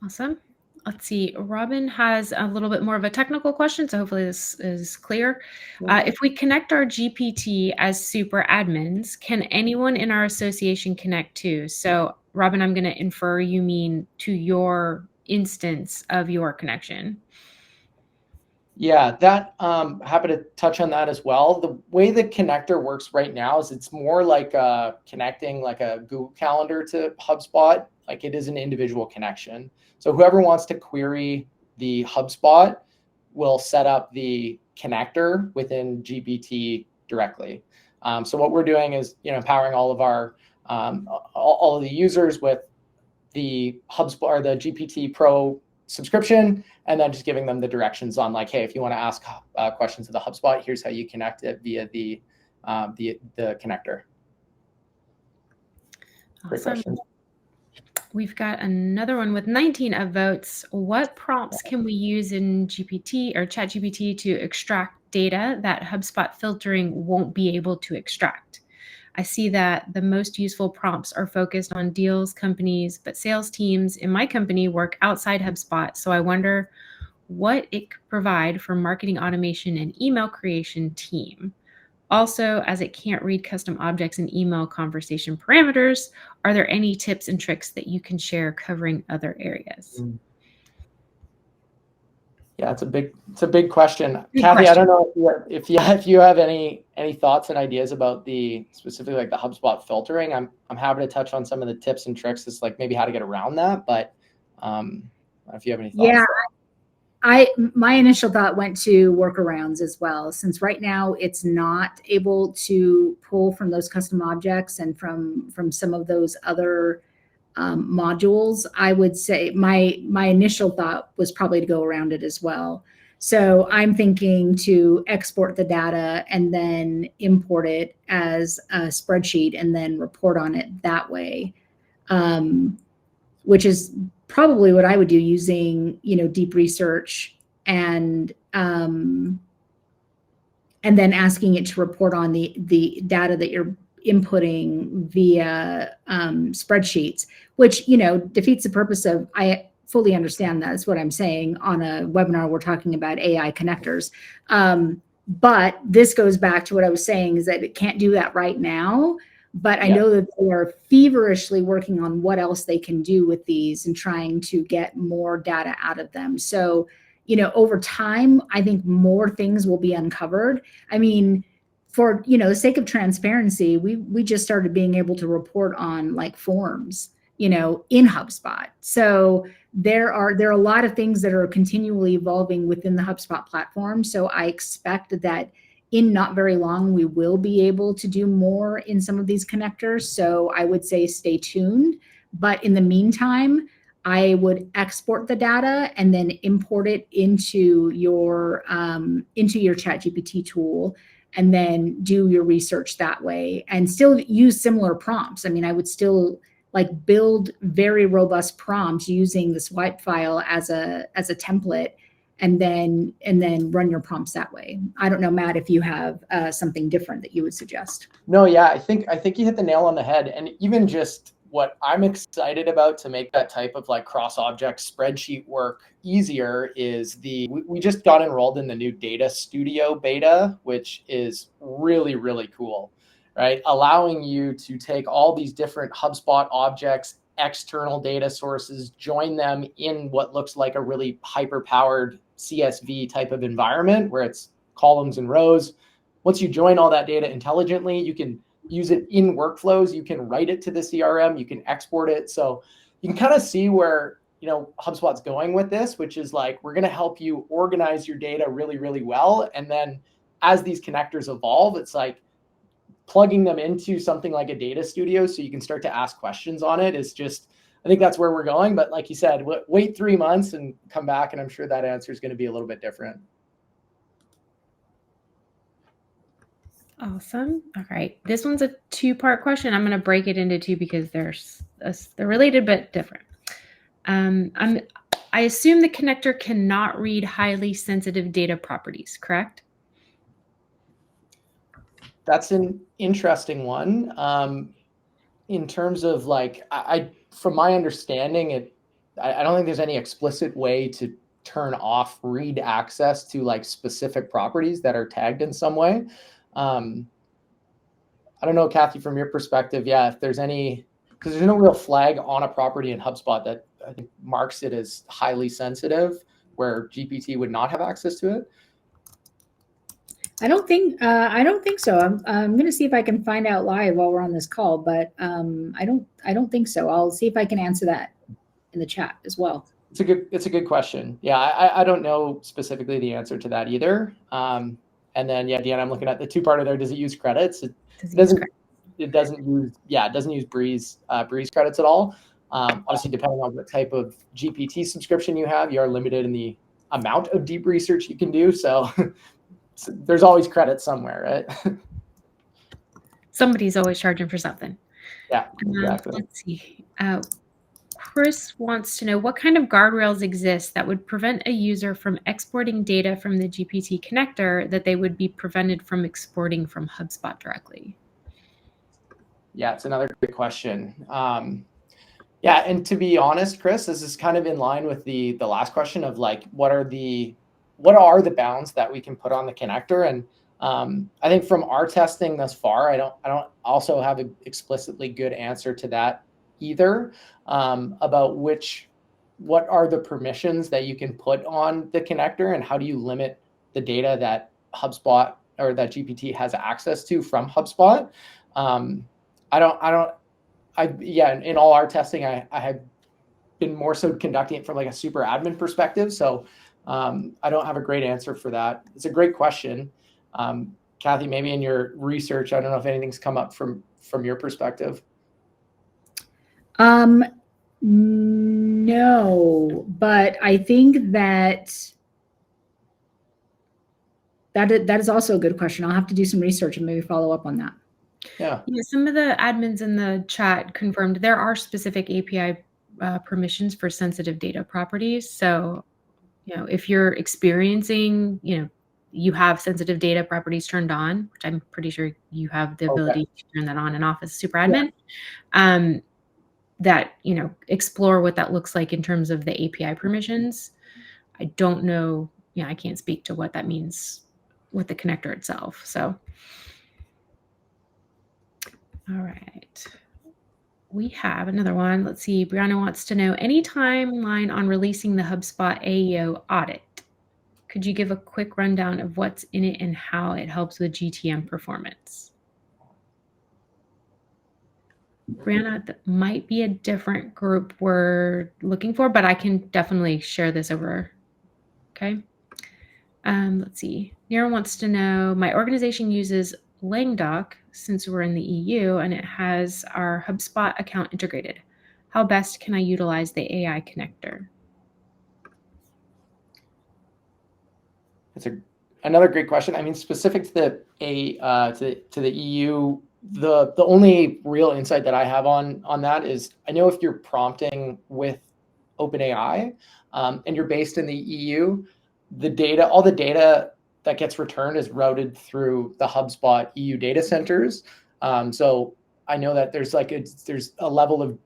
Awesome. Let's see. Robin has a little bit more of a technical question, so hopefully this is clear. If we connect our GPT as super admins, can anyone in our association connect too? So, Robin, I'm going to infer you mean to your instance of your connection. Yeah, happy to touch on that as well. The way the connector works right now is it's more like connecting like a Google Calendar to HubSpot. Like it is an individual connection. So whoever wants to query the HubSpot will set up the connector within GPT directly. So what we're doing is, empowering all of our all of the users with the HubSpot or the GPT Pro subscription, and then just giving them the directions on like, hey, if you want to ask questions to the HubSpot, here's how you connect it via the connector. Great question. We've got another one with 19 upvotes. What prompts can we use in GPT or ChatGPT to extract data that HubSpot filtering won't be able to extract? I see that the most useful prompts are focused on deals, companies, but sales teams in my company work outside HubSpot. So I wonder what it could provide for marketing automation and email creation team. Also, as it can't read custom objects and email conversation parameters, are there any tips and tricks that you can share covering other areas? Yeah, it's a big question. Cathy, I don't know if you have any thoughts and ideas about specifically like the HubSpot filtering. I'm happy to touch on some of the tips and tricks, as like maybe how to get around that. But I don't know if you have any thoughts. Yeah, my initial thought went to workarounds as well, since right now it's not able to pull from those custom objects and from some of those other modules. I would say my initial thought was probably to go around it as well. So I'm thinking to export the data and then import it as a spreadsheet and then report on it that way, which is probably what I would do using, deep research and then asking it to report on the data that you're inputting via spreadsheets, which, defeats the purpose of, I fully understand that. That's what I'm saying. On a webinar, we're talking about AI connectors. But this goes back to what I was saying, is that it can't do that right now. But I know that they are feverishly working on what else they can do with these and trying to get more data out of them. So, over time, I think more things will be uncovered. I mean, for, the sake of transparency, we just started being able to report on like forms, in HubSpot. So there are a lot of things that are continually evolving within the HubSpot platform. So I expect that in not very long, we will be able to do more in some of these connectors. So I would say stay tuned. But in the meantime, I would export the data and then import it into your ChatGPT tool, and then do your research that way, and still use similar prompts. I mean, I would still like build very robust prompts using the swipe file as a template, and then run your prompts that way. I don't know, Matt, if you have something different that you would suggest. No, yeah, I think you hit the nail on the head. And even just what I'm excited about to make that type of like cross-object spreadsheet work easier is we just got enrolled in the new Data Studio beta, which is really, really cool, right? Allowing you to take all these different HubSpot objects, external data sources, join them in what looks like a really hyper-powered CSV type of environment where it's columns and rows. Once you join all that data intelligently, you can use it in workflows. You can write it to the CRM. You can export it. So you can kind of see where, HubSpot's going with this, which is like, we're going to help you organize your data really, really well. And then as these connectors evolve, it's like plugging them into something like a data studio so you can start to ask questions on it is just, I think that's where we're going. But like you said, wait 3 months and come back, and I'm sure that answer is going to be a little bit different. Awesome. All right. This one's a 2-part question. I'm going to break it into 2 because they're related but different. I assume the connector cannot read highly sensitive data properties, correct? That's an interesting one. In terms of like, from my understanding, I don't think there's any explicit way to turn off read access to like specific properties that are tagged in some way. I don't know, Cathy, from your perspective, if there's any, because there's no real flag on a property in HubSpot that I think marks it as highly sensitive, where GPT would not have access to it. I don't think so. I'm going to see if I can find out live while we're on this call, but I don't think so. I'll see if I can answer that in the chat as well. It's a good question. Yeah, I don't know specifically the answer to that either. And then Deanna, I'm looking at the 2-parter there. Does it use credits? It doesn't use Breeze credits at all. Obviously, depending on what type of GPT subscription you have, you are limited in the amount of deep research you can do. So there's always credits somewhere, right? Somebody's always charging for something. Yeah, exactly. Let's see. Chris wants to know what kind of guardrails exist that would prevent a user from exporting data from the GPT connector that they would be prevented from exporting from HubSpot directly. Yeah, it's another good question. And to be honest, Chris, this is kind of in line with the last question of like, what are the bounds that we can put on the connector? And I think from our testing thus far, I don't also have an explicitly good answer to that either, about what are the permissions that you can put on the connector, and how do you limit the data that HubSpot or that GPT has access to from HubSpot. In all our testing, I have been more so conducting it from like a super admin perspective. So I don't have a great answer for that. It's a great question. Cathy, maybe in your research, I don't know if anything's come up from your perspective. No, but I think that is also a good question. I'll have to do some research and maybe follow up on that. Yeah. Some of the admins in the chat confirmed there are specific API permissions for sensitive data properties. So, if you're experiencing, you have sensitive data properties turned on, which I'm pretty sure you have the ability to turn that on and off as a super admin, that, explore what that looks like in terms of the API permissions. I don't know, I can't speak to what that means with the connector itself. So, all right. We have another one. Let's see. Brianna wants to know any timeline on releasing the HubSpot AEO audit. Could you give a quick rundown of what's in it and how it helps with GTM performance? Brianna, that might be a different group we're looking for, but I can definitely share this over. Okay. Let's see. Nira wants to know, my organization uses Langdoc since we're in the EU and it has our HubSpot account integrated. How best can I utilize the AI connector? It's another great question. I mean, specific to the EU, the only real insight that I have on that is I know if you're prompting with OpenAI and you're based in the EU, all the data that gets returned is routed through the HubSpot EU data centers. So I know that there's a level of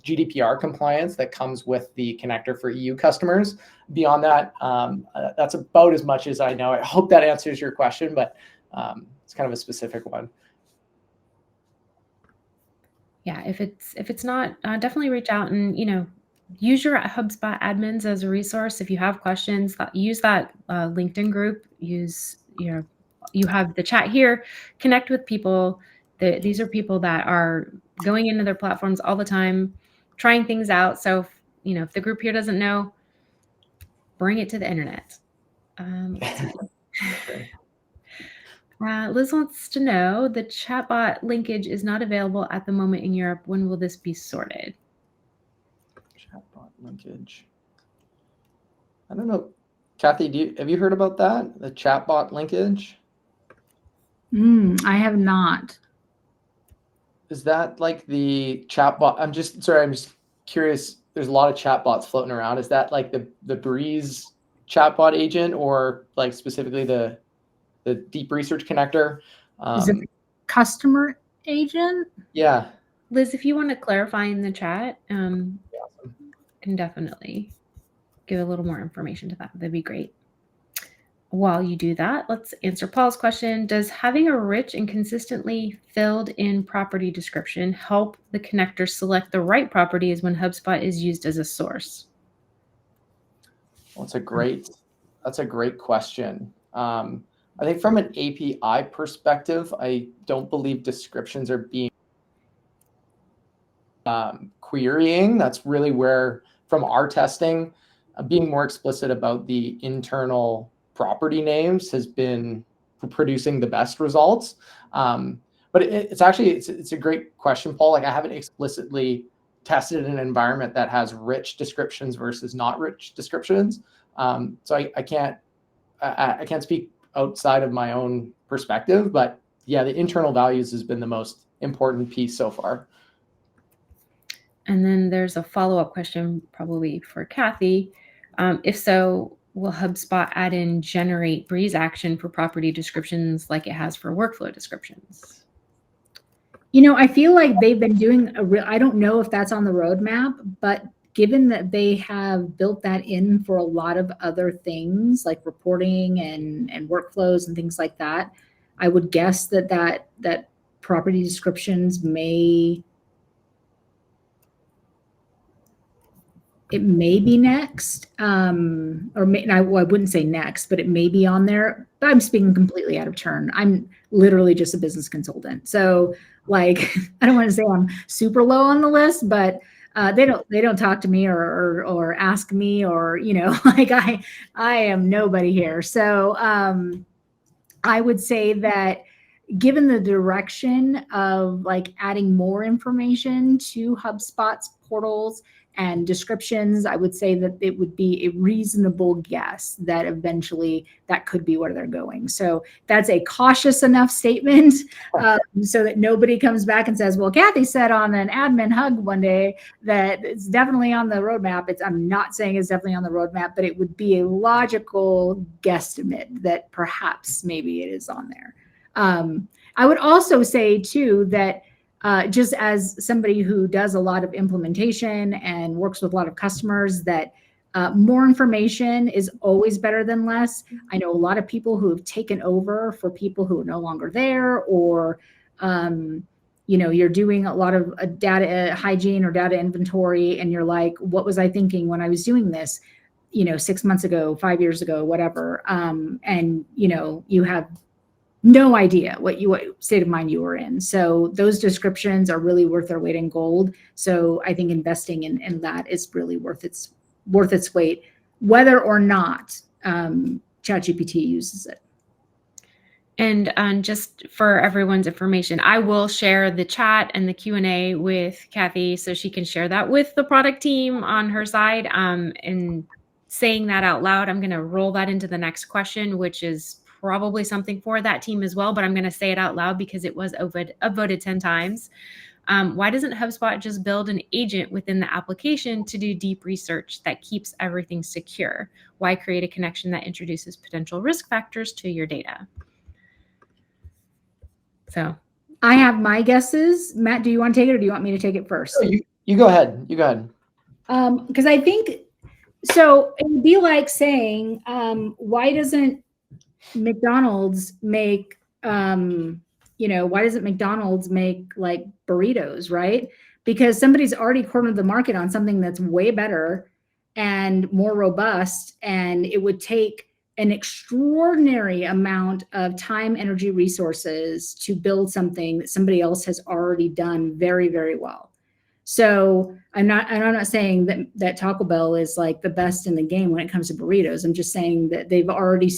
GDPR compliance that comes with the connector for EU customers. Beyond that, that's about as much as I know. I hope that answers your question, but it's kind of a specific one. Yeah, if it's not, definitely reach out and use your HubSpot admins as a resource. If you have questions, use that LinkedIn group. You have the chat here. Connect with people. These are people that are going into their platforms all the time, trying things out. So if the group here doesn't know, bring it to the internet. Let's see. Liz wants to know, the chatbot linkage is not available at the moment in Europe. When will this be sorted? Chatbot linkage. I don't know. Cathy, have you heard about that? The chatbot linkage? I have not. Is that like the chatbot? I'm just curious. There's a lot of chatbots floating around. Is that like the Breeze chatbot agent, or like specifically the deep research connector? Is it the customer agent? Yeah. Liz, if you want to clarify in the chat, can definitely give a little more information to that. That'd be great. While you do that, let's answer Paul's question. Does having a rich and consistently filled in property description help the connector select the right properties when HubSpot is used as a source? Well, that's a great question. I think from an API perspective, I don't believe descriptions are being querying. That's really where, from our testing, being more explicit about the internal property names has been producing the best results. But it's a great question, Paul. Like, I haven't explicitly tested in an environment that has rich descriptions versus not rich descriptions. So I can't speak outside of my own perspective, but yeah, the internal values has been the most important piece so far. And then there's a follow-up question probably for Cathy. If so, will HubSpot add in generate Breeze action for property descriptions like it has for workflow descriptions? I feel like they've been doing I don't know if that's on the roadmap, but given that they have built that in for a lot of other things like reporting and workflows and things like that, I would guess that property descriptions it may be next, I wouldn't say next, but it may be on there. But I'm speaking completely out of turn. I'm literally just a business consultant. So like, I don't want to say I'm super low on the list, but They don't talk to me or ask me, or, you know, like I am nobody here. So I would say that given the direction of like adding more information to HubSpot's portals and descriptions, I would say that it would be a reasonable guess that eventually that could be where they're going. So that's a cautious enough statement so that nobody comes back and says, well, Cathy said on an admin hug one day that it's definitely on the roadmap. I'm not saying it's definitely on the roadmap, but it would be a logical guesstimate that perhaps maybe it is on there. I would also say too that just as somebody who does a lot of implementation and works with a lot of customers, that more information is always better than less. I know a lot of people who have taken over for people who are no longer there, or you know, you're doing a lot of data hygiene or data inventory, and you're like, what was I thinking when I was doing this, you know, 6 months ago, 5 years ago, whatever. And you know, you have no idea what state of mind you were in. So those descriptions are really worth their weight in gold. So I think investing in that is really worth its weight, whether or not ChatGPT uses it. And just for everyone's information, I will share the chat and the Q&A with Cathy so she can share that with the product team on her side. And saying that out loud, I'm going to roll that into the next question, which is probably something for that team as well, but I'm going to say it out loud because it was upvoted 10 times. Why doesn't HubSpot just build an agent within the application to do deep research that keeps everything secure? Why create a connection that introduces potential risk factors to your data? So I have my guesses. Matt, do you want to take it, or do you want me to take it first? You go ahead. You go ahead. Because I think, so it would be like saying, why doesn't McDonald's make, you know, why doesn't McDonald's make like burritos, right? Because somebody's already cornered the market on something that's way better and more robust, and it would take an extraordinary amount of time, energy, resources to build something that somebody else has already done very, very well. So I'm not saying that Taco Bell is like the best in the game when it comes to burritos. I'm just saying that they've already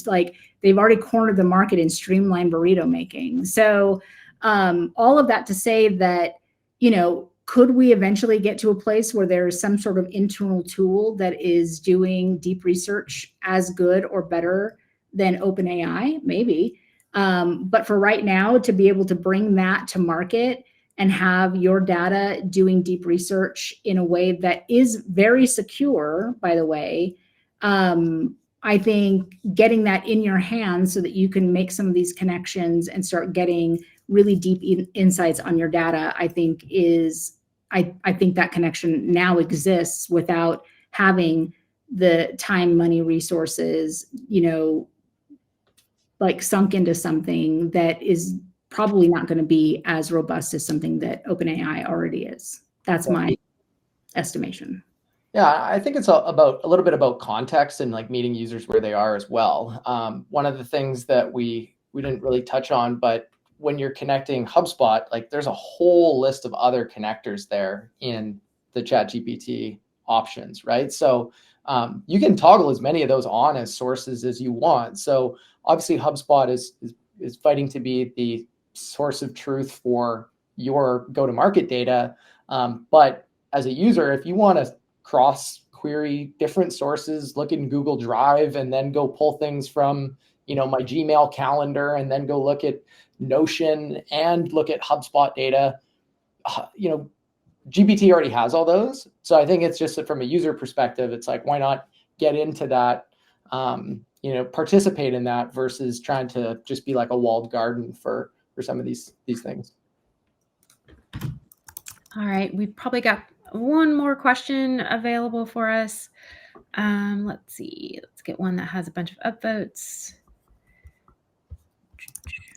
cornered the market in streamlined burrito making. So all of that to say that, you know, could we eventually get to a place where there's some sort of internal tool that is doing deep research as good or better than OpenAI? Maybe. But for right now, to be able to bring that to market and have your data doing deep research in a way that is very secure, by the way, I think getting that in your hands so that you can make some of these connections and start getting really deep insights on your data, I think I think that connection now exists without having the time, money, resources, you know, like sunk into something that is probably not going to be as robust as something that OpenAI already is. That's my estimation. Yeah, I think it's a little bit about context and like meeting users where they are as well. One of the things that we didn't really touch on, but when you're connecting HubSpot, like there's a whole list of other connectors there in the ChatGPT options, right? So you can toggle as many of those on as sources as you want. So obviously HubSpot is fighting to be the source of truth for your go-to-market data. But as a user, if you want to cross query different sources, look in Google Drive, and then go pull things from, you know, my Gmail calendar, and then go look at Notion and look at HubSpot data, you know, GPT already has all those. So I think it's just that from a user perspective, it's like, why not get into that, you know, participate in that versus trying to just be like a walled garden for some of these things. All right, we probably got one more question available for us. Let's see. Let's get one that has a bunch of upvotes.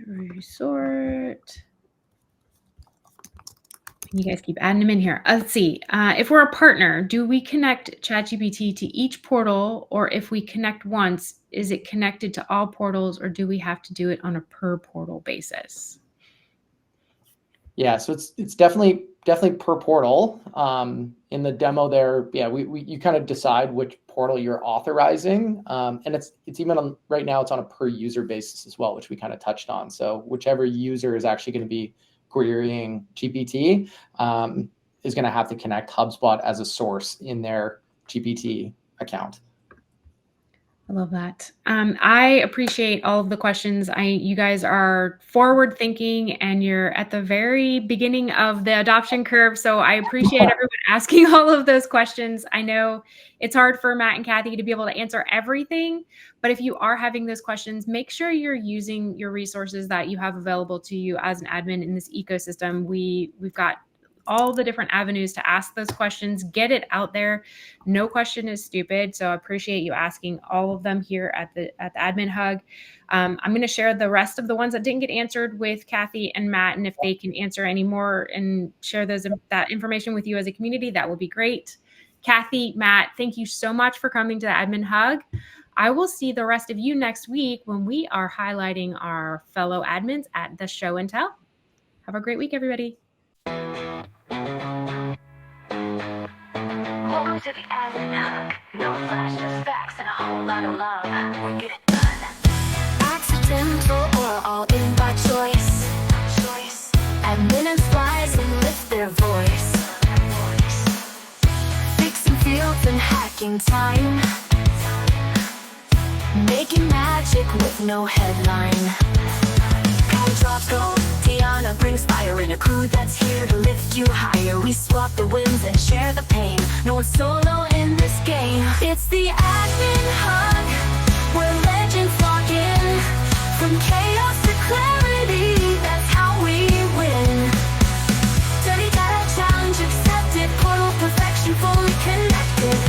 Resort. You guys keep adding them in here. Let's see. If we're a partner, do we connect ChatGPT to each portal, or if we connect once, is it connected to all portals, or do we have to do it on a per portal basis? Yeah, so it's definitely per portal. In the demo there, yeah, you kind of decide which portal you're authorizing, and it's even on right now. It's on a per user basis as well, which we kind of touched on. So whichever user is actually going to be querying GPT is going to have to connect HubSpot as a source in their GPT account. I love that. I appreciate all of the questions. You guys are forward thinking and you're at the very beginning of the adoption curve. So I appreciate everyone asking all of those questions. I know it's hard for Matt and Cathy to be able to answer everything, but if you are having those questions, make sure you're using your resources that you have available to you as an admin in this ecosystem. We've got all the different avenues to ask those questions, get it out there. No question is stupid. So I appreciate you asking all of them here at the Admin Hug. I'm going to share the rest of the ones that didn't get answered with Cathy and Matt. And if they can answer any more and share that information with you as a community, that would be great. Cathy, Matt, thank you so much for coming to the Admin Hug. I will see the rest of you next week when we are highlighting our fellow admins at the show and tell. Have a great week, everybody. Welcome to the Admin Hug. No flash, just facts and a whole lot of love. We get it done. Accidental or all in by choice. Admin and flies and lift their voice. Fixing fields and hacking time. Making magic with no headline. Guy drops gold. Tiana brings fire in a crew that's here to lift you higher. We swap the wins and share the pain. No one's solo in this game. It's the Admin Hug, where legends log in. From chaos to clarity, that's how we win. Dirty data challenge accepted. Portal perfection fully connected.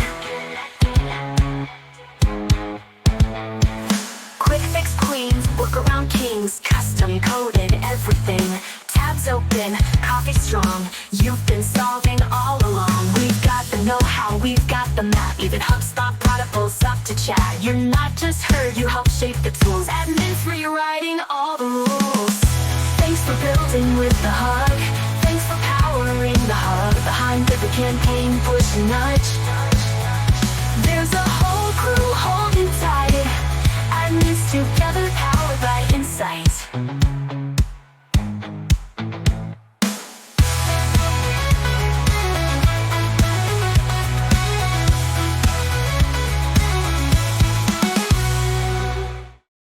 Quick fix queens, work around kings. Custom coded everything. Tabs open, coffee strong. You've been solving all along. We've got the know-how, we've got the map. Even HubSpot protocols up to chat. You're not just heard, you help shape the tools. Admins rewriting all the rules. Thanks for building with the Hug. Thanks for powering the Hub. Behind the campaign, push and nudge.